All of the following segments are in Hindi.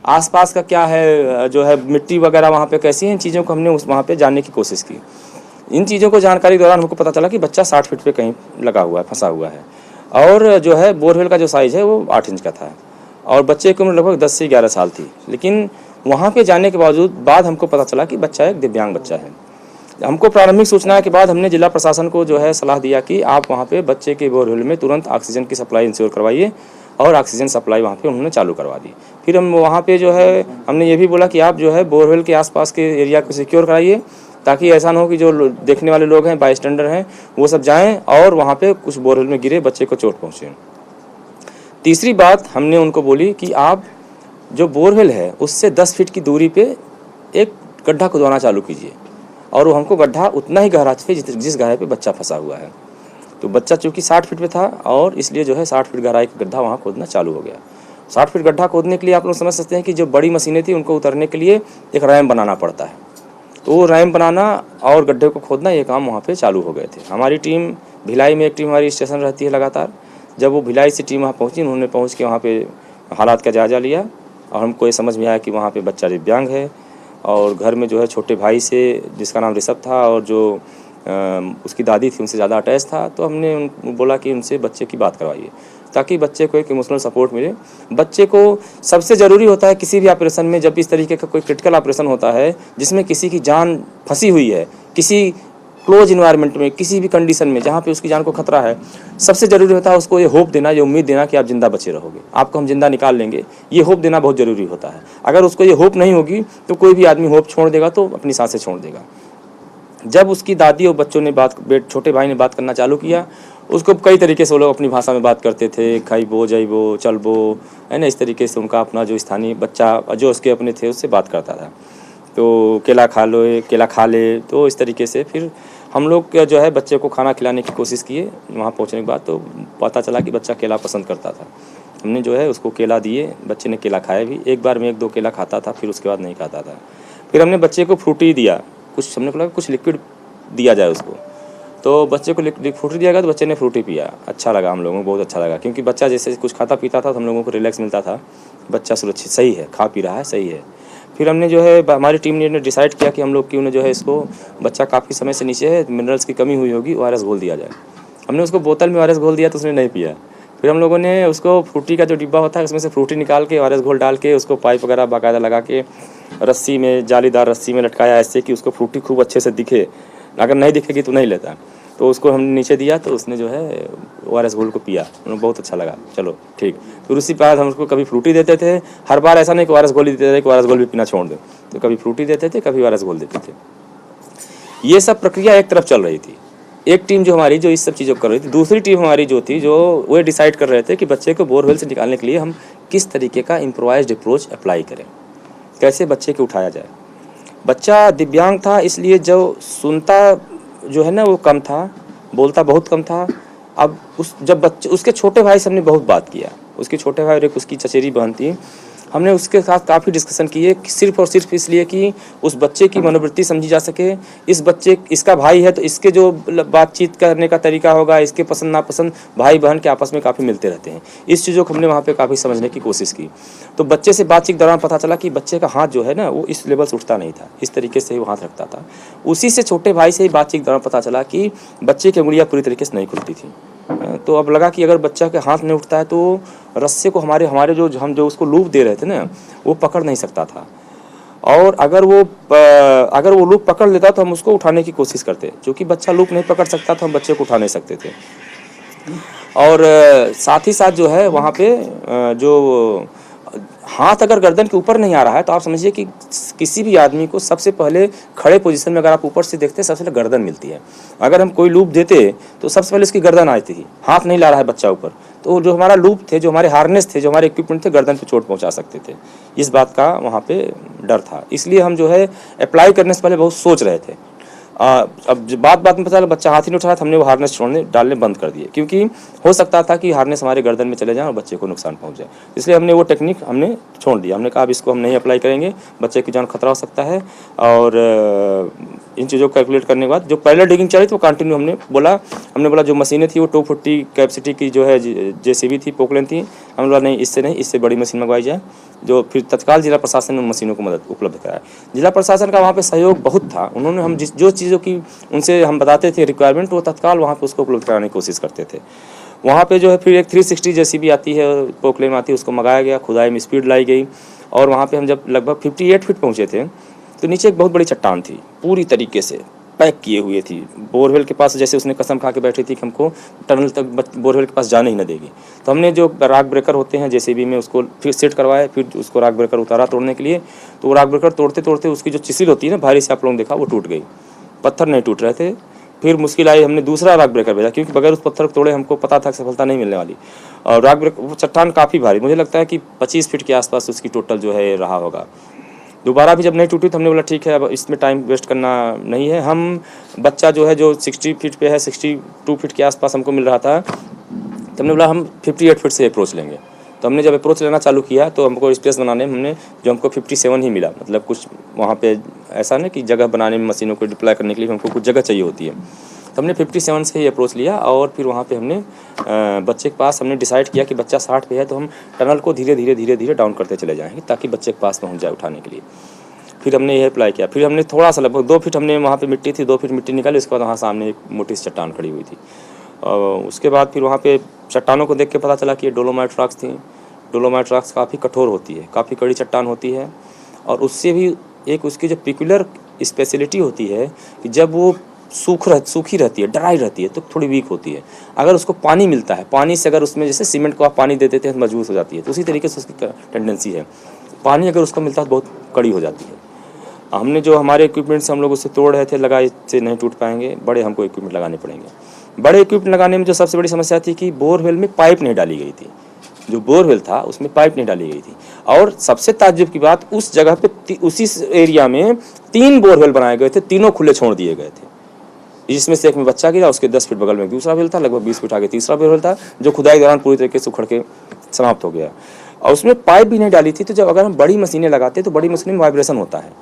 आसपास का क्या है, जो है मिट्टी वगैरह वहाँ पे कैसी है, इन चीज़ों को हमने उस वहाँ पे जानने की कोशिश की। इन चीज़ों को जानकारी के दौरान हमको पता चला कि बच्चा 60 फीट पे कहीं लगा हुआ है, फंसा हुआ है, और जो है बोरवेल का जो साइज़ है वो 8 इंच का था, और बच्चे की उम्र लगभग 10 से 11 साल थी। लेकिन वहाँ पे जाने के बाद हमको पता चला कि बच्चा एक दिव्यांग बच्चा है। हमको प्रारंभिक सूचना के बाद हमने जिला प्रशासन को जो है सलाह दिया कि आप वहाँ पे बच्चे के बोरवेल में तुरंत ऑक्सीजन की सप्लाई इंश्योर करवाइए, और ऑक्सीजन सप्लाई वहाँ पे उन्होंने चालू करवा दी। फिर हम वहाँ पे जो है हमने ये भी बोला कि आप जो है बोरवेल के आसपास के एरिया को सिक्योर कराइए, ताकि ऐसा ना हो कि जो देखने वाले लोग हैं, बाईस्टैंडर हैं, वो सब जाएँ और वहाँ पे कुछ बोरवेल में गिरे बच्चे को चोट पहुँचे। तीसरी बात हमने उनको बोली कि आप जो बोरवेल है उससे 10 फीट की दूरी पे एक गड्ढा खुदवाना चालू कीजिए, और वो हमको गड्ढा उतना ही गहरा चाहिए जिस गहराई पे बच्चा फंसा हुआ है। तो बच्चा चूँकि 60 फीट पे था, और इसलिए जो है 60 फीट गहराई का गड्ढा वहाँ खोदना चालू हो गया। 60 फीट गड्ढा खोदने के लिए आप लोग समझ सकते हैं कि जो बड़ी मशीनें थी उनको उतरने के लिए एक रैम बनाना पड़ता है। तो वो रैम बनाना और गड्ढे को खोदना, ये काम वहाँ पे चालू हो गए थे। हमारी टीम भिलाई में, एक टीम हमारी स्टेशन रहती है लगातार। जब वो भिलाई से टीम वहाँ पहुँची, उन्होंने पहुँच के वहाँ पे हालात का जायज़ा लिया, और हमको ये समझ में आया कि वहाँ पे बच्चा दिव्यांग है, और घर में जो है छोटे भाई से, जिसका नाम ऋषभ था, और जो उसकी दादी थी उनसे ज़्यादा अटैच था। तो हमने बोला कि उनसे बच्चे की बात करवाइए, ताकि बच्चे को एक इमोशनल सपोर्ट मिले। बच्चे को सबसे ज़रूरी होता है किसी भी ऑपरेशन में, जब इस तरीके का कोई क्रिटिकल ऑपरेशन होता है जिसमें किसी की जान फंसी हुई है, किसी क्लोज इन्वायरमेंट में, किसी भी कंडीशन में जहाँ पे उसकी जान को खतरा है, सबसे ज़रूरी होता है उसको ये होप देना, ये उम्मीद देना कि आप ज़िंदा बचे रहोगे, आपको हम ज़िंदा निकाल लेंगे। ये होप देना बहुत ज़रूरी होता है। अगर उसको ये होप नहीं होगी तो कोई भी आदमी होप छोड़ देगा तो अपनी सांसें छोड़ देगा। जब उसकी दादी और बच्चों ने छोटे भाई ने बात करना चालू किया, उसको कई तरीके से वो लोग अपनी भाषा में बात करते थे, खाइबो जाइबो चलबो, है ना, इस तरीके से उनका अपना जो स्थानीय बच्चा जो उसके अपने थे उससे बात करता था। तो केला खा लो, केला खा ले, तो इस तरीके से फिर हम लोग जो है बच्चे को खाना खिलाने की कोशिश किए। वहाँ पहुँचने के बाद तो पता चला कि बच्चा केला पसंद करता था। हमने जो है उसको केला दिए, बच्चे ने केला खाया भी। एक बार में 1-2 केला खाता था, फिर उसके बाद नहीं खाता था। फिर हमने बच्चे को फ्रूटी दिया, कुछ हमने बोला कुछ लिक्विड दिया जाए उसको। तो बच्चे को फ्रूटी दिया गया, तो बच्चे ने फ्रूटी पिया। अच्छा लगा, हम लोगों को बहुत अच्छा लगा, क्योंकि बच्चा जैसे कुछ खाता पीता था तो हम लोगों को रिलैक्स मिलता था, बच्चा सुरक्षित सही है, खा पी रहा है, सही है। फिर हमने जो है हमारी टीम ने डिसाइड किया कि हम लोग क्यों ना जो है इसको, बच्चा काफ़ी समय से नीचे है, मिनरल्स की कमी हुई होगी, ORS घोल दिया जाए। हमने उसको बोतल में ORS घोल दिया तो उसने नहीं पिया। फिर हम लोगों ने उसको फ्रूटी का जो डिब्बा होता है उसमें से फ्रूटी निकाल के ORS घोल डाल के उसको पाइप वगैरह बाकायदा लगा के रस्सी में, जालीदार रस्सी में लटकाया, ऐसे कि उसको फ्रूटी खूब अच्छे से दिखे। अगर नहीं दिखेगी तो नहीं लेता। तो उसको हमने नीचे दिया, तो उसने जो है ORS घोल को पिया, उन्हें बहुत अच्छा लगा। चलो ठीक। फिर उसी बाद हम उसको कभी फ्रूटी देते थे। हर बार ऐसा नहीं कि ORS घोल ही देते थे कि ORS घोल भी पीना छोड़ दे। तो कभी फ्रूटी देते थे, कभी ORS घोल देते थे। ये सब प्रक्रिया एक तरफ चल रही थी। एक टीम जो हमारी जो इस सब चीज़ों को कर रही थी, दूसरी टीम हमारी जो थी, जो वो डिसाइड कर रहे थे कि बच्चे को बोरवेल से निकालने के लिए हम किस तरीके का इम्प्रोवाइज्ड अप्रोच अप्लाई करें, कैसे बच्चे को उठाया जाए। बच्चा दिव्यांग था, इसलिए जो सुनता जो है ना वो कम था, बोलता बहुत कम था। अब जब बच्चे उसके छोटे भाई से हमने बहुत बात किया, उसके छोटे भाई और एक उसकी चचेरी बहन थी, हमने उसके साथ काफ़ी डिस्कशन किए, सिर्फ और सिर्फ इसलिए कि उस बच्चे की मनोवृत्ति समझी जा सके। इसका भाई है तो इसके जो बातचीत करने का तरीका होगा, इसके पसंद नापसंद भाई बहन के आपस में काफ़ी मिलते रहते हैं। इस चीज़ों को हमने वहाँ पे काफ़ी समझने की कोशिश की। तो बच्चे से बातचीत के दौरान पता चला कि बच्चे का हाथ जो है ना वो इस लेवल से उठता नहीं था, इस तरीके से वो हाथ रखता था। उसी से छोटे भाई से ही बातचीत के दौरान पता चला कि बच्चे की उंगलियाँ पूरी तरीके से नहीं खुलती थी। तो अब लगा कि अगर बच्चा के हाथ नहीं उठता है तो रस्से को हमारे जो हम जो उसको लूप दे रहे थे ना, वो पकड़ नहीं सकता था। और अगर वो लूप पकड़ लेता तो हम उसको उठाने की कोशिश करते, क्योंकि बच्चा लूप नहीं पकड़ सकता तो हम बच्चे को उठा नहीं सकते थे। और साथ ही साथ जो है वहाँ पे जो हाथ अगर गर्दन के ऊपर नहीं आ रहा है तो आप समझिए कि किसी भी आदमी को सबसे पहले खड़े पोजीशन में अगर आप ऊपर से देखते हैं सबसे पहले गर्दन मिलती है। अगर हम कोई लूप देते तो सबसे पहले उसकी गर्दन आती थी। हाथ नहीं ला रहा है बच्चा ऊपर, तो जो हमारा लूप थे, जो हमारे हार्नेस थे, जो हमारे इक्विपमेंट थे, गर्दन पे चोट पहुंचा सकते थे। इस बात का वहाँ पे डर था, इसलिए हम जो है अप्लाई करने से पहले बहुत सोच रहे थे। अब बात में पता चला बच्चा हाथ ही नहीं उठा रहा था, हमने वो हार्नेस डालने बंद कर दिए, क्योंकि हो सकता था कि हार्नेस हमारे गर्दन में चले जाए और बच्चे को नुकसान पहुंच जाए। इसलिए हमने वो टेक्निक छोड़ दिया। हमने कहा अब इसको हम नहीं अप्लाई करेंगे, बच्चे की जान खतरा हो सकता है। और इन चीज़ों को कैलकुलेट करने के बाद जो पैरेलल डिगिंग चली तो कंटिन्यू हमने बोला जो मशीनें थी वो 240 कैपेसिटी की जो है जेसीबी थी, पोकलेन थी। हमने बोला नहीं, इससे नहीं, इससे बड़ी मशीन मंगवाई जाए। जो फिर तत्काल जिला प्रशासन ने उन मशीनों को मदद उपलब्ध कराया। जिला प्रशासन का वहाँ पे सहयोग बहुत था। उन्होंने हम जो चीज़ों की उनसे हम बताते थे रिक्वायरमेंट, वो तत्काल वहाँ पे उसको उपलब्ध कराने की कोशिश करते थे। वहाँ पे जो है फिर एक 360 जेसीबी आती है, पोकलेन आती है, उसको मंगाया गया, खुदाई में स्पीड लाई गई। और वहाँ पे हम जब लगभग 58 फीट पहुँचे थे तो नीचे एक बहुत बड़ी चट्टान थी, पूरी तरीके से पैक किए हुए थी। बोरवेल के पास जैसे उसने कसम खा के बैठी थी कि हमको टनल तक बोरवेल के पास जाने ही न देगी। तो हमने जो रॉक ब्रेकर होते हैं जेसीबी में उसको फिर सेट करवाया, फिर उसको रॉक ब्रेकर उतारा तोड़ने के लिए। तो वो रॉक ब्रेकर तोड़ते तोड़ते उसकी जो चिसिल होती है ना भारी से, आप लोगों ने देखा, वो टूट गई। पत्थर नहीं टूट रहे थे। फिर मुश्किल आई, हमने दूसरा रॉक ब्रेकर भेजा क्योंकि बगैर उस पत्थर को तोड़े हमको पता था कि सफलता नहीं मिलने वाली। और रॉक ब्रेकर, वो चट्टान काफ़ी भारी, मुझे लगता है कि 25 फीट के आसपास उसकी टोटल जो है रहा होगा। दोबारा भी जब नहीं टूटी तो हमने बोला ठीक है, अब इसमें टाइम वेस्ट करना नहीं है। हम बच्चा जो है जो 60 फीट पे है, 62 फीट के आसपास हमको मिल रहा था, तो हमने बोला हम 58 फीट से अप्रोच लेंगे। तो हमने जब अप्रोच लेना चालू किया तो हमको स्पेस बनाने में हमने जो हमको 57 ही मिला। मतलब कुछ वहाँ पे ऐसा ना कि जगह बनाने में मशीनों को डिप्लॉय करने के लिए हमको कुछ जगह चाहिए होती है। तो हमने 57 से ही अप्रोच लिया और फिर वहाँ पे हमने बच्चे के पास हमने डिसाइड किया कि बच्चा 60 पे है तो हम टनल को धीरे धीरे डाउन करते चले जाएंगे ताकि बच्चे के पास पहुँच जाए उठाने के लिए। फिर हमने यह अप्लाई किया। फिर हमने थोड़ा सा लगभग 2 फीट हमने वहाँ पे मिट्टी थी, 2 फीट मिट्टी निकाली। उसके बाद वहाँ सामने एक मोटी सी चट्टान खड़ी हुई थी। उसके बाद फिर वहाँ पे चट्टानों को देख के पता चला कि ये डोलोमाइट रॉक्स थी। डोलोमाइट रॉक्स काफ़ी कठोर होती है, काफ़ी कड़ी चट्टान होती है। और उससे भी एक उसकी जो पिकुलर स्पेशलिटी होती है कि जब वो सूखी रहती है, ड्राई रहती है, तो थोड़ी वीक होती है। अगर उसको पानी मिलता है, पानी से अगर उसमें जैसे सीमेंट को आप पानी दे देते हैं तो मजबूत हो जाती है, तो उसी तरीके से उसकी टेंडेंसी है। पानी अगर उसको मिलता है तो बहुत कड़ी हो जाती है। हमने जो हमारे इक्विपमेंट से हम लोग उससे तोड़ रहे थे, लगा इससे नहीं टूट पाएंगे, बड़े हमको इक्विपमेंट लगाने पड़ेंगे। बड़े इक्विपमेंट लगाने में जो सबसे बड़ी समस्या थी कि बोरवेल में पाइप नहीं डाली गई थी। जो बोरवेल था उसमें पाइप नहीं डाली गई थी। और सबसे ताज्जुब की बात, उस जगह पे उसी एरिया में 3 बोरवेल बनाए गए थे, तीनों खुले छोड़ दिए गए थे। जिसमें से एक में बच्चा गिरा, उसके 10 फीट बगल में दूसरा बोरवेल था, लगभग 20 फीट आगे तीसरा बोरवेल था, जो खुदाई के दौरान पूरी तरीके से उखड़ के समाप्त हो गया। और उसमें पाइप भी नहीं डाली थी। तो जब अगर हम बड़ी मशीनें लगाते तो बड़ी मशीन में वाइब्रेशन होता है,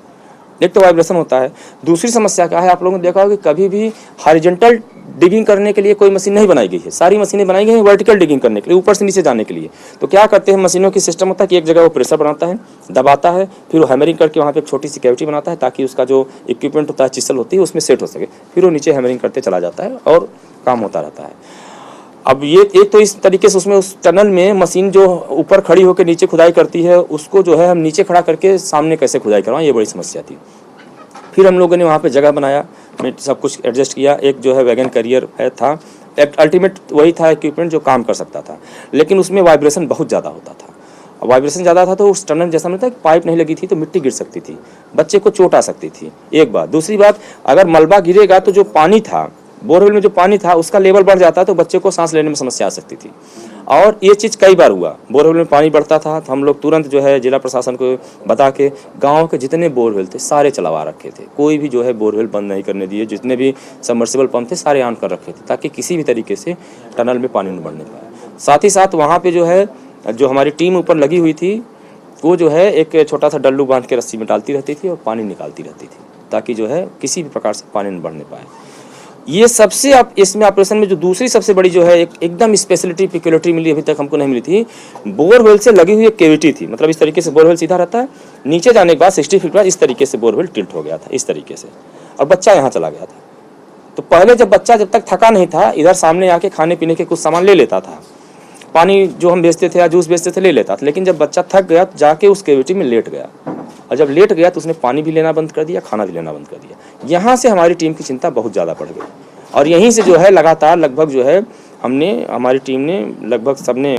एक तो वाइब्रेशन होता है। दूसरी समस्या क्या है, आप लोगों ने देखा होगा कि कभी भी हॉरिजॉन्टल डिगिंग करने के लिए कोई मशीन नहीं बनाई गई है। सारी मशीनें बनाई गई हैं वर्टिकल डिगिंग करने के लिए, ऊपर से नीचे जाने के लिए। तो क्या करते हैं, मशीनों की सिस्टम होता है कि एक जगह वो प्रेशर बनाता है, दबाता है, फिर वो हैमरिंग करके वहाँ पे एक छोटी सी कैविटी बनाता है ताकि उसका जो इक्विपमेंट होता है, चिसल होती है, उसमें सेट हो सके। फिर वो नीचे हैमरिंग करते चला जाता है और काम होता रहता है। अब ये एक तो इस तरीके से उसमें उस टनल में मशीन जो ऊपर खड़ी होकर नीचे खुदाई करती है, उसको जो है हम नीचे खड़ा करके सामने कैसे खुदाई करवाएं, ये बड़ी समस्या थी। फिर हम लोगों ने वहाँ पे जगह बनाया, सब कुछ एडजस्ट किया। एक जो है वैगन करियर था, अल्टीमेट वही था इक्विपमेंट जो काम कर सकता था, लेकिन उसमें वाइब्रेशन बहुत ज़्यादा होता था। वाइब्रेशन ज़्यादा था तो उस टनल जैसा मिलता है, पाइप नहीं लगी थी तो मिट्टी गिर सकती थी, बच्चे को चोट आ सकती थी, एक बात। दूसरी बात, अगर मलबा गिरेगा तो जो पानी था बोरवेल में, जो पानी था उसका लेवल बढ़ जाता तो बच्चे को सांस लेने में समस्या आ सकती थी। और ये चीज़ कई बार हुआ, बोरवेल में पानी बढ़ता था तो हम लोग तुरंत जो है जिला प्रशासन को बता के गांव के जितने बोरवेल थे सारे चलवा रखे थे। कोई भी जो है बोरवेल बंद नहीं करने दिए, जितने भी सबमर्सिबल पंप थे सारे ऑन कर रखे थे ताकि किसी भी तरीके से टनल में पानी न बढ़ने पाए। साथ ही साथ वहाँ पे जो है जो हमारी टीम ऊपर लगी हुई थी, वो जो है एक छोटा सा डल्लू बांध के रस्सी में डालती रहती थी और पानी निकालती रहती थी ताकि जो है किसी भी प्रकार से पानी न बढ़ने पाए। ये सबसे इसमें ऑपरेशन में जो दूसरी सबसे बड़ी जो है एकदम स्पेशलिटी पिक्युलरिटी मिली, अभी तक हमको नहीं मिली थी। बोरवेल से लगी हुई एक केविटी थी, मतलब इस तरीके से बोरवेल सीधा रहता है, नीचे जाने के बाद 60 फीट बाद इस तरीके से बोरवेल टिल्ट हो गया था, इस तरीके से, और बच्चा यहाँ चला गया था। तो पहले जब बच्चा जब तक थका नहीं था, इधर सामने आके खाने पीने के कुछ सामान ले लेता था, पानी जो हम बेचते थे या जूस बेचते थे ले लेता था। लेकिन जब बच्चा थक गया तो जाके उस केविटी में लेट गया, और जब लेट गया तो उसने पानी भी लेना बंद कर दिया, खाना भी लेना बंद कर दिया। यहाँ से हमारी टीम की चिंता बहुत ज़्यादा बढ़ गई, और यहीं से जो है लगातार लगभग जो है हमारी टीम ने लगभग सबने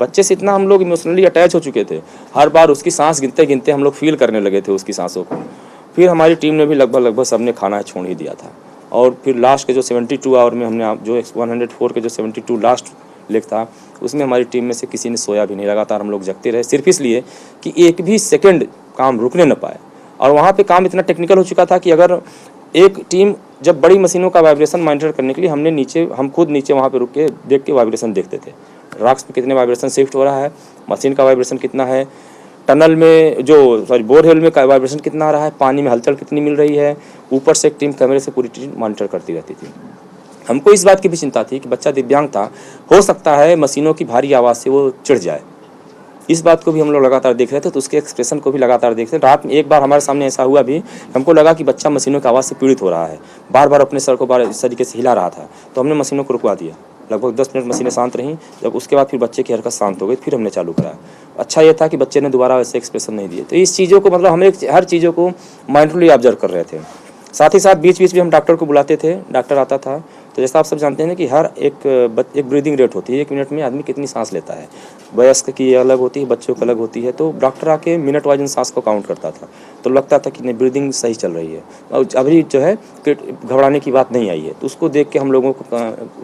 बच्चे से इतना हम लोग इमोशनली अटैच हो चुके थे, हर बार उसकी सांस गिनते गिनते हम लोग फील करने लगे थे उसकी सांसों को। फिर हमारी टीम ने भी लगभग सबने खाना छोड़ ही दिया था। और फिर लास्ट के जो 72 आवर में हमने जो 104 के जो 72 लास्ट लेग था, उसमें हमारी टीम में से किसी ने सोया भी नहीं। लगातार हम लोग जगते रहे, सिर्फ इसलिए कि एक भी सेकंड काम रुकने न पाए। और वहाँ पे काम इतना टेक्निकल हो चुका था कि अगर एक टीम जब बड़ी मशीनों का वाइब्रेशन मॉनिटर करने के लिए हम खुद नीचे वहाँ पे रुक के देख के वाइब्रेशन देखते थे, रॉक्स में कितने वाइब्रेशन शिफ्ट हो रहा है, मशीन का वाइब्रेशन कितना है, टनल में बोरवेल में वाइब्रेशन कितना आ रहा है, पानी में हलचल कितनी मिल रही है, ऊपर से एक टीम कैमरे से पूरी टीम मॉनिटर करती रहती थी। हमको इस बात की भी चिंता थी कि बच्चा दिव्यांग था, हो सकता है मशीनों की भारी आवाज़ से वो चिढ़ जाए। इस बात को भी हम लोग लगातार देख रहे थे, तो उसके एक्सप्रेशन को भी लगातार देख रहे थे। रात में एक बार हमारे सामने ऐसा हुआ भी, हमको लगा कि बच्चा मशीनों की आवाज़ से पीड़ित हो रहा है, बार बार अपने सर को बार इस तरीके से हिला रहा था, तो हमने मशीनों को रुकवा दिया। लगभग 10 मिनट मशीनें शांत रहीं, जब उसके बाद फिर बच्चे की हरकत शांत हो गई, फिर हमने चालू कराया। अच्छा ये था कि बच्चे ने दोबारा वैसे एक्सप्रेशन नहीं दिए। तो इस चीज़ों को मतलब हमें हर चीज़ों को माइंडफुली ऑब्जर्व कर रहे थे। साथ ही साथ बीच बीच में हम डॉक्टर को बुलाते थे, डॉक्टर आता था। तो जैसा आप सब जानते हैं कि हर एक ब्रीदिंग रेट होती है, 1 मिनट में आदमी कितनी सांस लेता है, वयस्क की अलग होती है, बच्चों की अलग होती है। तो डॉक्टर आके मिनट वाइज उन सांस को काउंट करता था, तो लगता था कि नहीं ब्रीदिंग सही चल रही है, और अभी जो है घबराने की बात नहीं आई है। तो उसको देख के हम लोगों को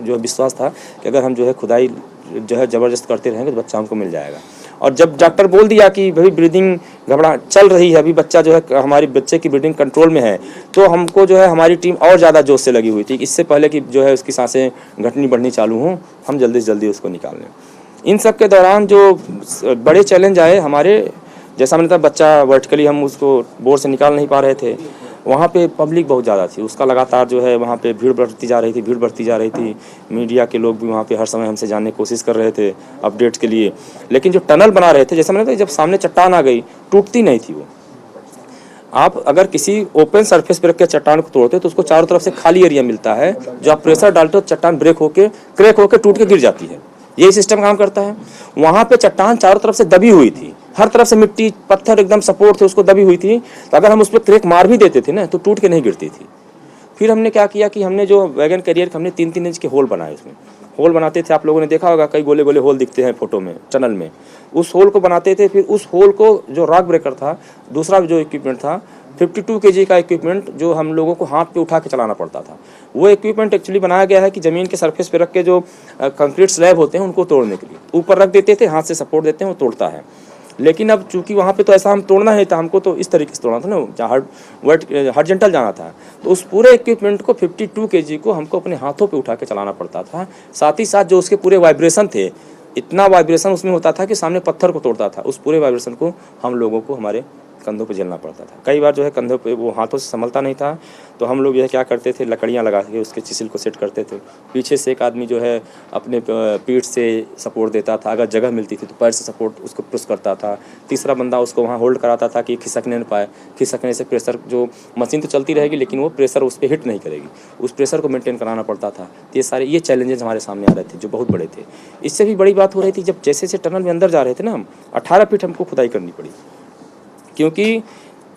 जो विश्वास था कि अगर हम जो है खुदाई जो है ज़बरदस्त करते रहेंगे तो बच्चा हमको मिल जाएगा। और जब डॉक्टर बोल दिया कि भाई ब्रीदिंग घबरा चल रही है, अभी बच्चा जो है हमारी बच्चे की ब्रीदिंग कंट्रोल में है, तो हमको जो है हमारी टीम और ज़्यादा जोश से लगी हुई थी। इससे पहले कि जो है उसकी सांसें घटनी बढ़नी चालू हों, हम जल्दी से जल्दी उसको निकाल लें। इन सब के दौरान जो बड़े चैलेंज आए हमारे, जैसा मैंने कहा बच्चा वर्टिकली हम उसको बोर से निकाल नहीं पा रहे थे, वहाँ पे पब्लिक बहुत ज़्यादा थी, उसका लगातार जो है वहाँ पे भीड़ बढ़ती जा रही थी। मीडिया के लोग भी वहाँ पे हर समय हमसे जानने की कोशिश कर रहे थे अपडेट्स के लिए। लेकिन जो टनल बना रहे थे, जैसा मैंने कहा जब सामने चट्टान आ गई, टूटती नहीं थी वो। आप अगर किसी ओपन सरफेस पर रख के चट्टान को तोड़ते तो उसको चारों तरफ से खाली एरिया मिलता है, जो आप प्रेशर डालते हो चट्टान क्रैक होकर टूट के गिर जाती है। यही सिस्टम काम करता है। वहाँ पे चट्टान चारों तरफ से दबी हुई थी, हर तरफ से मिट्टी पत्थर एकदम सपोर्ट थे, उसको दबी हुई थी। तो अगर हम उस पर क्रैक मार भी देते थे ना, तो टूट के नहीं गिरती थी। फिर हमने क्या किया कि हमने जो वैगन कैरियर के हमने 3-3 इंच के होल बनाए। उसमें होल बनाते थे, आप लोगों ने देखा होगा, कई गोले गोले होल दिखते हैं फोटो में टनल में। उस होल को बनाते थे, फिर उस होल को जो रॉक ब्रेकर था, दूसरा जो इक्विपमेंट था 52 kg का इक्विपमेंट, जो हम लोगों को हाथ पे उठा के चलाना पड़ता था। वो इक्विपमेंट एक्चुअली बनाया गया है कि ज़मीन के सरफेस पे रख के जो कंक्रीट स्लैब होते हैं उनको तोड़ने के लिए ऊपर रख देते थे, हाथ से सपोर्ट देते हैं, वो तोड़ता है। लेकिन अब चूंकि वहाँ पे तो ऐसा हम तोड़ना नहीं था, हमको तो इस तरीके से तोड़ना था ना, जहाँ हॉरिजॉन्टल जाना था। तो उस पूरे इक्विपमेंट को 52 kg को हमको अपने हाथों पे उठा के चलाना पड़ता था। साथ ही साथ जो उसके पूरे वाइब्रेशन थे, इतना वाइब्रेशन उसमें होता था कि सामने पत्थर को तोड़ता था। उस पूरे वाइब्रेशन को हम लोगों को हमारे कंधों पे झेलना पड़ता था। कई बार जो है कंधों पे वो हाथों से संभलता नहीं था, तो हम लोग जो है क्या करते थे, लकड़ियाँ लगा के उसके चिसिल को सेट करते थे। पीछे से एक आदमी जो है अपने पीठ से सपोर्ट देता था, अगर जगह मिलती थी तो पैर से सपोर्ट उसको पुश करता था। तीसरा बंदा उसको वहाँ होल्ड कराता था कि खिसकने न पाए। खिसकने से प्रेशर, जो मशीन तो चलती रहेगी लेकिन वो प्रेशर उस पर हिट नहीं करेगी, उस प्रेशर को मेंटेन कराना पड़ता था। तो ये चैलेंजेस हमारे सामने आ रहे थे जो बहुत बड़े थे। इससे भी बड़ी बात हो रही थी, जब जैसे टनल में अंदर जा रहे थे ना हम, 18 फीट हमको खुदाई करनी पड़ी, क्योंकि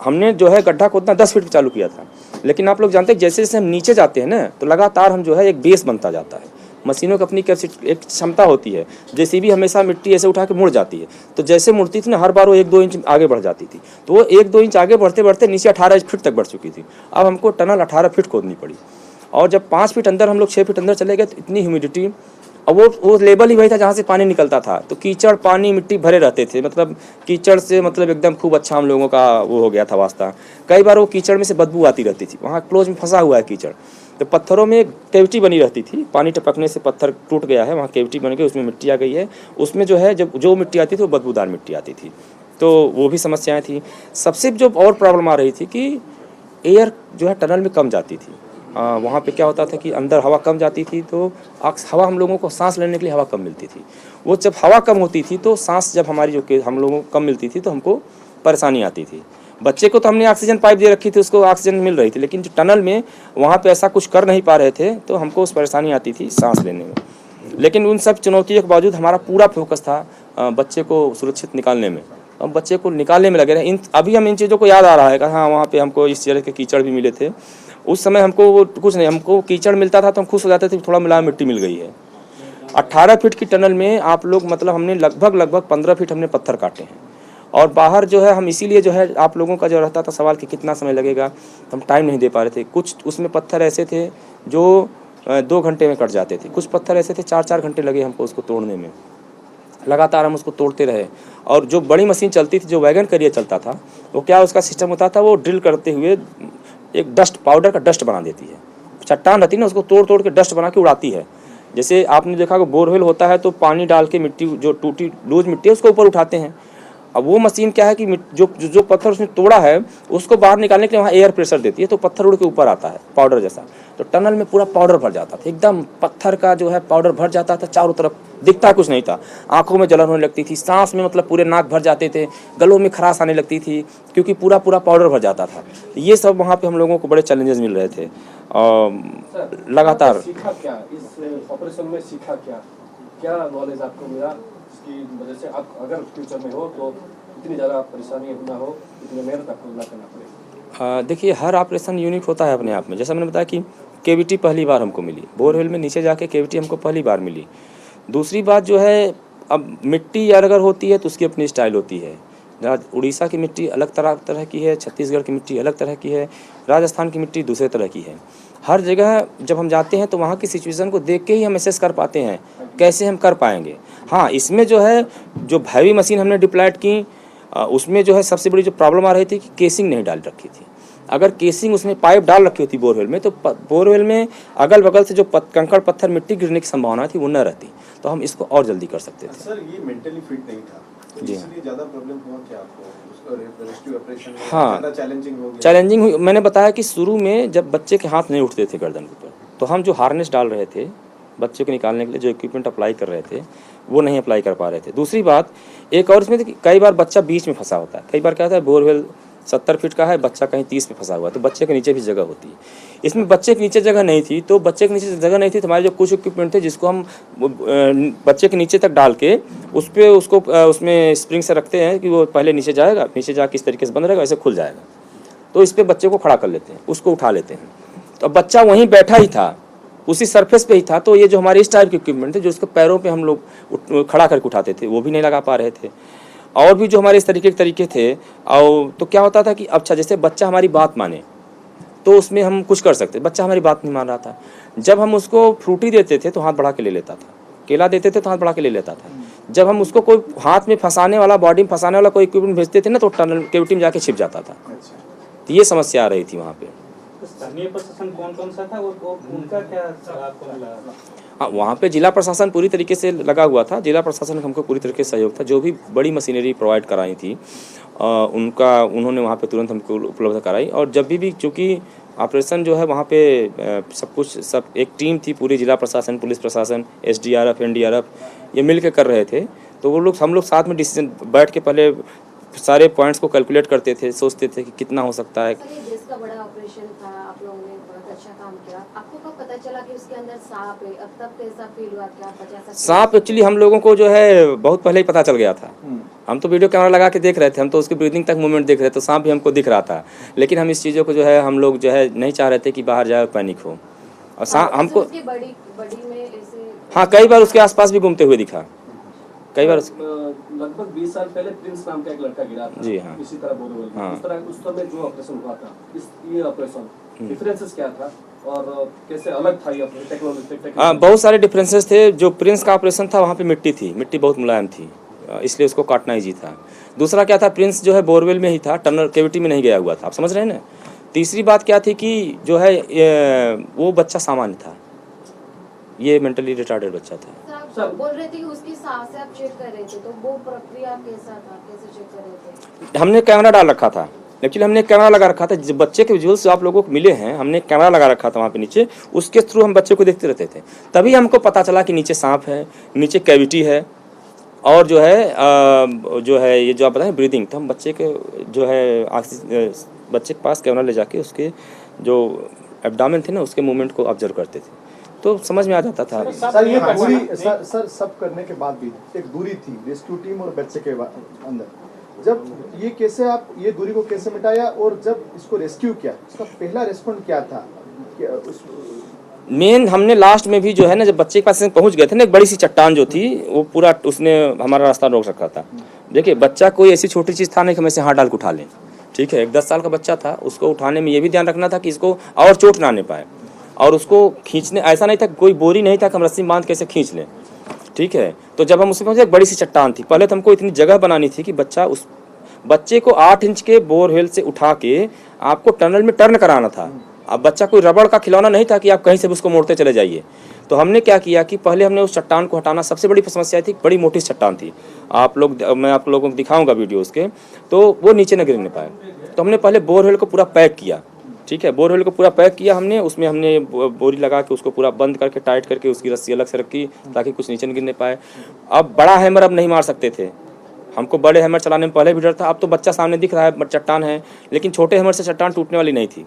हमने जो है गड्ढा खोदना 10 फीट चालू किया था। लेकिन आप लोग जानते हैं जैसे जैसे हम नीचे जाते हैं ना, तो लगातार हम जो है एक बेस बनता जाता है। मशीनों की अपनी एक क्षमता होती है, जेसीबी हमेशा मिट्टी ऐसे उठा के मुड़ जाती है, तो जैसे मुड़ती थी ना, हर बार वो 1-2 इंच आगे बढ़ जाती थी। तो वो 1-2 इंच आगे बढ़ते बढ़ते नीचे 18 फीट तक बढ़ चुकी थी। अब हमको टनल 18 फीट खोदनी पड़ी। और जब 5 फीट अंदर हम लोग 6 फीट अंदर चले गए, तो इतनी ह्यूमिडिटी, अब वो लेवल ही वही था जहाँ से पानी निकलता था, तो कीचड़ पानी मिट्टी भरे रहते थे। मतलब कीचड़ से मतलब एकदम खूब अच्छा हम लोगों का वो हो गया था वास्ता। कई बार वो कीचड़ में से बदबू आती रहती थी, वहाँ क्लोज में फंसा हुआ है कीचड़, तो पत्थरों में एक कैविटी बनी रहती थी, पानी टपकने से पत्थर टूट गया है, वहाँ कैविटी बन गई, उसमें मिट्टी आ गई है। उसमें जो है जब जो मिट्टी आती थी वो बदबूदार मिट्टी आती थी, तो वो भी समस्याएँ थी। सबसे जो और प्रॉब्लम आ रही थी कि एयर जो है टनल में कम जाती थी। वहाँ पे क्या होता था कि अंदर हवा कम जाती थी, तो हवा हम लोगों को सांस लेने के लिए हवा कम मिलती थी। वो जब हवा कम होती थी तो सांस जब हमारी जो कि हम लोगों को कम मिलती थी तो हमको परेशानी आती थी। बच्चे को तो हमने ऑक्सीजन पाइप दे रखी थी, उसको ऑक्सीजन मिल रही थी, लेकिन जो टनल में वहाँ पे ऐसा कुछ कर नहीं पा रहे थे, तो हमको उस परेशानी आती थी सांस लेने में। लेकिन उन सब चुनौतियों के बावजूद हमारा पूरा फोकस था बच्चे को सुरक्षित निकालने में। हम बच्चे को निकालने में लगे रहे। अभी हम इन चीज़ों को याद आ रहा है कि हाँ, वहाँ पे हमको इस तरह के कीचड़ भी मिले थे। उस समय हमको वो कुछ नहीं, हमको कीचड़ मिलता था तो हम खुश हो जाते थे, थोड़ा मिला मिट्टी मिल गई है। 18 फीट की टनल में आप लोग मतलब हमने लगभग 15 फीट हमने पत्थर काटे हैं। और बाहर जो है हम इसीलिए जो है आप लोगों का जो रहता था सवाल कि कितना समय लगेगा, तो हम टाइम नहीं दे पा रहे थे। कुछ उसमें पत्थर ऐसे थे जो 2 घंटे में कट जाते थे, कुछ पत्थर ऐसे थे 4-4 घंटे लगे हमको उसको तोड़ने में। लगातार हम उसको तोड़ते रहे। और जो बड़ी मशीन चलती थी, जो वैगन कैरियर चलता था, वो क्या उसका सिस्टम होता था, वो ड्रिल करते हुए एक डस्ट पाउडर का डस्ट बना देती है। चट्टान रहती है ना, उसको तोड़ तोड़ के डस्ट बना के उड़ाती है। जैसे आपने देखा कि बोरवेल होता है तो पानी डाल के मिट्टी जो टूटी लूज मिट्टी है उसको ऊपर उठाते हैं, अब वो मशीन क्या है कि जो पत्थर उसने तोड़ा है उसको बाहर निकालने के लिए वहाँ एयर प्रेशर देती है, तो पत्थर उड़ के ऊपर आता है पाउडर जैसा। तो टनल में पूरा पाउडर भर जाता था, एकदम पत्थर का जो है पाउडर भर जाता था, चारों तरफ दिखता कुछ नहीं था, आंखों में जलन होने लगती थी, सांस में मतलब पूरे नाक भर जाते थे, गलों में खराश आने लगती थी, क्योंकि पूरा पूरा पाउडर भर जाता था। ये सब वहाँ पे हम लोगों को बड़े चैलेंजेस मिल रहे थे। लगातार सीखा क्या इस ऑपरेशन में, सीखा क्या, क्या नॉलेज आपको मिला इसकी वजह से आप अगर फ्यूचर में हो तो इतनी ज़्यादा परेशानी ना हो, इतनी मेहनत आपको ना करना पड़े? देखिए, हर ऑपरेशन यूनिक होता है अपने आप में। जैसा मैंने बताया कि केविटी पहली बार हमको मिली, बोरवेल में नीचे जाके केविटी हमको पहली बार मिली। दूसरी बात जो है, अब मिट्टी अगर होती है तो उसकी अपनी स्टाइल होती है। उड़ीसा की मिट्टी अलग तरह की है, छत्तीसगढ़ की मिट्टी अलग तरह की है, राजस्थान की मिट्टी दूसरे तरह की है। हर जगह जब हम जाते हैं तो वहाँ की सिचुएशन को देख के ही हम असेस कर पाते हैं कैसे हम कर पाएंगे। हाँ, इसमें जो है जो हैवी मशीन हमने डिप्लॉयड की, उसमें जो है सबसे बड़ी जो प्रॉब्लम आ रही थी कि केसिंग नहीं डाल रखी थी। अगर केसिंग उसमें पाइप डाल रखी होती बोरवेल में, तो बोरवेल में अगल बगल से जो कंकड़ पत्थर मिट्टी गिरने की संभावना थी वो न रहती, तो हम इसको और जल्दी कर सकते थे। सर, ये मेंटली फिट नहीं था, तो जी इसलिए ज़्यादा प्रॉब्लम हुआ क्या आपको? उसका रेस्क्यू ऑपरेशन में हाँ, ज़्यादा चैलेंजिंग हो गया? चैलेंजिंग हुई। मैंने बताया कि शुरू में जब बच्चे के हाथ नहीं उठते थे गर्दन के ऊपर, तो हम जो हार्नेस डाल रहे थे बच्चे को निकालने के लिए, जो इक्विपमेंट अप्लाई कर रहे थे, वो नहीं अप्लाई कर पा रहे थे। दूसरी बात एक और इसमें थी कि कई बार बच्चा बीच में फंसा होता है। कई बार क्या होता है, बोरवेल 70 फीट का है, बच्चा कहीं 30 में फंसा हुआ है, तो बच्चे के नीचे भी जगह होती है। इसमें बच्चे के नीचे जगह नहीं थी, तो बच्चे के नीचे जगह नहीं थी, तो हमारे जो कुछ इक्विपमेंट थे जिसको हम बच्चे के नीचे तक डाल के उस पर उसको उसमें स्प्रिंग से रखते हैं कि वो पहले नीचे जाएगा, नीचे जाके इस तरीके से बंद रहेगा, ऐसे खुल जाएगा, तो इस पर बच्चे को खड़ा कर लेते हैं, उसको उठा लेते हैं। तो बच्चा वहीं बैठा ही था, उसी सरफेस पे ही था, तो ये जो हमारे इस टाइप के इक्विपमेंट थे जो उसके पैरों पे हम लोग खड़ा करके उठाते थे, वो भी नहीं लगा पा रहे थे। और भी जो हमारे इस तरीके के तरीके थे, और तो क्या होता था कि अच्छा जैसे बच्चा हमारी बात माने तो उसमें हम कुछ कर सकते, बच्चा हमारी बात नहीं मान रहा था। जब हम उसको फ्रूटी देते थे तो हाथ बढ़ा के ले लेता था, केला देते थे तो हाथ बढ़ा के ले लेता था। जब हम उसको कोई हाथ में फंसाने वाला, बॉडी में फंसाने वाला कोई इक्विपमेंट भेजते थे ना, तो टनल केविटी में जाके छिप जाता था। तो ये समस्या आ रही थी वहाँ पे। स्थानीय प्रशासन कौन सा था, वो उनका क्या आपको मिला? हाँ, वहाँ पे जिला प्रशासन पूरी तरीके से लगा हुआ था। जिला प्रशासन का हमको पूरी तरीके से सहयोग था। जो भी बड़ी मशीनरी प्रोवाइड कराई थी उन्होंने वहाँ पे तुरंत हमको उपलब्ध कराई। और जब भी चूँकि ऑपरेशन जो है वहाँ पे सब एक टीम थी, पूरी जिला प्रशासन, पुलिस प्रशासन, SDRF, NDRF ये मिल के कर रहे थे। तो वो लोग हम लोग साथ में डिसीजन बैठ के पहले सारे पॉइंट्स को कैलकुलेट करते थे, सोचते थे कि कितना हो सकता है। देश का बड़ा ऑपरेशन था, आप लोगों ने बहुत अच्छा काम किया। आपको कब पता चला कि उसके अंदर सांप है? अब तब कैसा फील हुआ, क्या बचा सकते? सांप एक्चुअली हम लोगों को जो है बहुत पहले ही पता चल गया था। हम तो वीडियो कैमरा लगा के देख रहे थे, हम तो उसकी ब्रीदिंग तक मूवमेंट देख रहे थे, तो सांप भी हमको दिख रहा था। लेकिन हम इस चीज़ों को जो है हम लोग जो है नहीं चाह रहे थे कि बाहर जाए पैनिक हो। और सांप हमको बड़ी में ऐसे, हाँ, कई बार उसके आसपास भी घूमते हुए दिखा। कई बार लगभग 20 साल पहले प्रिंस नाम का एक लड़का गिरा था। जी हाँ। इसी तरह बोरवेल में। हाँ। उस तरह उस समय जो ऑपरेशन हुआ था, ये ऑपरेशन डिफरेंसेस क्या था और कैसे अलग था ये टेक्नोलॉजी? बहुत सारे डिफरेंसेस थे। जो प्रिंस का ऑपरेशन था वहाँ पे मिट्टी थी, मिट्टी बहुत मुलायम थी, इसलिए उसको काटना ईजी था। दूसरा क्या था, प्रिंस जो है बोरवेल में ही था, टनल केविटी में नहीं गया हुआ था, आप समझ रहे हैं ना। तीसरी बात क्या थी कि जो है वो बच्चा सामान्य था, ये मेंटली रिटार्डेड बच्चा था। आप बोल रहे थे कि उसकी सांस आप चेक कर रहे थे, तो वो प्रक्रिया कैसा था, कैसे चेक कर रहे थे? हमने कैमरा डाल रखा था, एक्चुअली हमने कैमरा लगा रखा था। जो बच्चे के विजुअल्स आप लोगों को मिले हैं, हमने कैमरा लगा रखा था वहाँ पे नीचे, उसके थ्रू हम बच्चे को देखते रहते थे। तभी हमको पता चला कि नीचे सांप है, नीचे कैविटी है, और जो है ये जो आप बताएं ब्रीदिंग, तो हम बच्चे के जो है बच्चे के पास कैमरा ले जाके उसके जो एब्डामेन थे ना, उसके मूवमेंट को ऑब्जर्व करते थे, तो समझ में आ जाता था। सर, ये पूरी सर सब करने के बाद भी एक दूरी थी रेस्क्यू टीम और बच्चे के अंदर। जब ये कैसे आप ये दूरी को कैसे मिटाया, और जब इसको रेस्क्यू किया उसका पहला रिस्पॉन्स क्या था? मेन हमने लास्ट में भी जो है ना, जब बच्चे के पास पहुंच गए थे ना, एक बड़ी सी चट्टान जो थी वो पूरा उसने हमारा रास्ता रोक रखा था। देखिए, बच्चा कोई ऐसी छोटी चीज़ था नहीं कि हम इसे हाथ डाल के उठा लें, ठीक है। एक 10 साल का बच्चा था, उसको उठाने में ये भी ध्यान रखना था कि इसको और चोट ना आने पाए, और उसको खींचने ऐसा नहीं था, कोई बोरी नहीं था कि हम रस्सी बांध कैसे खींच लें, ठीक है। तो जब हम उसमें पहुंचे, एक बड़ी सी चट्टान थी। पहले तो हमको इतनी जगह बनानी थी कि बच्चे को 8 इंच के बोरवेल से उठा के आपको टनल में टर्न कराना था। अब बच्चा कोई रबड़ का खिलौना नहीं था कि आप कहीं से उसको मोड़ते चले जाइए। तो हमने क्या किया कि पहले हमने उस चट्टान को हटाना, सबसे बड़ी समस्या थी, बड़ी मोटी चट्टान थी, मैं आप लोगों को दिखाऊंगा वीडियो उसके, तो वो नीचे न गिरने पाए। तो हमने पहले बोरवेल को पूरा पैक किया, ठीक है, बोरवेल को पूरा पैक किया हमने, उसमें हमने बोरी लगा के उसको पूरा बंद करके टाइट करके उसकी रस्सी अलग से रखी ताकि कुछ नीचे न गिरने पाए। अब बड़ा हैमर अब नहीं मार सकते थे, हमको बड़े हैमर चलाने में पहले भी डर था, अब तो बच्चा सामने दिख रहा है, चट्टान है, लेकिन छोटे हैमर से चट्टान टूटने वाली नहीं थी।